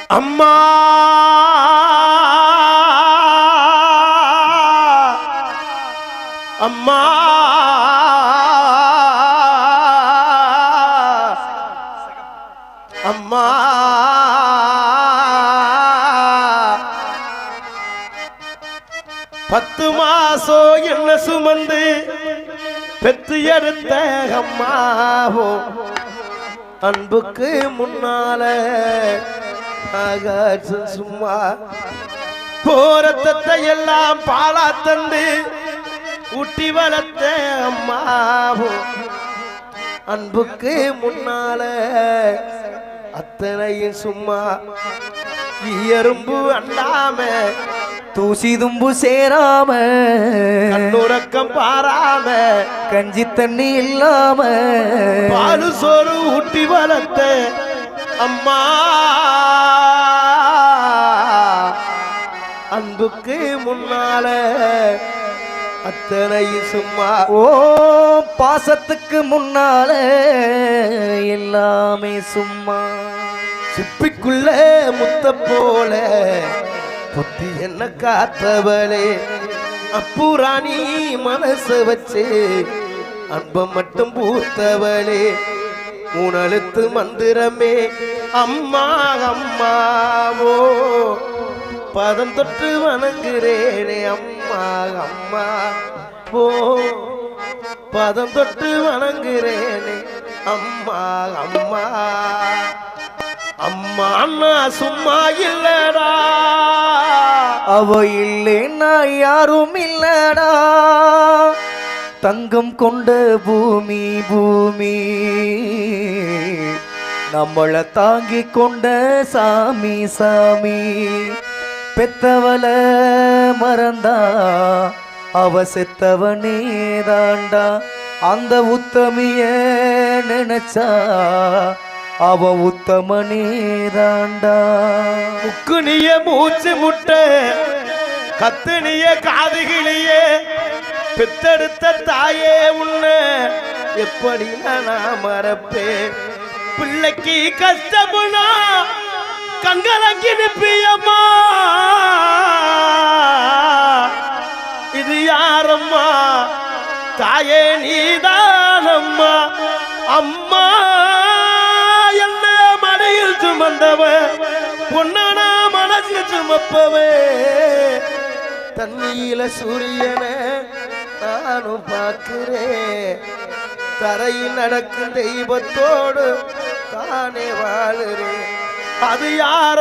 அம்மா அம்மா அம்மா 10 மாசம் என்ன சுமந்து பெத்து எடுத்த அம்மாவோ அன்புக்கு முன்னால சும்மா போரத்தத்தை எல்லாம் பாலா தந்து ஊட்டி வளர்த்த அம்மாவோ அன்புக்கு முன்னால அத்தனையும் சும்மா எறும்பு அண்டாம தூசி தும்பு சேராம கண்ணுறக்கம் பாராம கஞ்சி தண்ணி இல்லாம பாலு சோறு ஊட்டி வளர்த்த அம்மா அன்புக்கு முன்னால அத்தனையும் சும்மா ஓ பாசத்துக்கு முன்னால எல்லாமே சும்மா சிப்பிக்குள்ள முத்த போல புத்தி என்ன காத்தவளே அப்புராணி மனச வச்சு அன்ப மட்டும் பூத்தவளே உணழுத்து மந்திரமே அம்மா அம்மாவோ பதம் தொட்டு வணங்குறேனே அம்மா அம்மா ஓ பதம் தொட்டு வணங்குறேனே அம்மா அம்மா அம்மா அண்ணா சும்மா இல்லடா அவ இல்லைன்னா யாரும் இல்லடா தங்கம் கொண்ட பூமி பூமி நம்மள தாங்கி கொண்ட சாமி சாமி பெத்தவள மறந்தா அவ செத்தவனே தாண்டா அந்த உத்தமிய நினைச்சா அவ உத்தமனே தாண்டா முக்குனிய மூச்சு முட்டை கத்துனிய காதுகிளியே பெத்தெடுத்த தாயே உன்ன எப்படி நான் மறப்பேன் பிள்ளைக்கு கஷ்டமுனா கண்கலங்கி நிப்பியம்மா இது யாரம்மா தாயே நீதானம்மா அம்மா என்ன மடியில் சுமந்தவ பொன்னனா மனசு சுமப்பவே தண்ணியில சூரியனை நானும் பார்க்கிறேன் தரையில் நடக்கும் தெய்வத்தோடு தானே வாழுறேன் அது யார்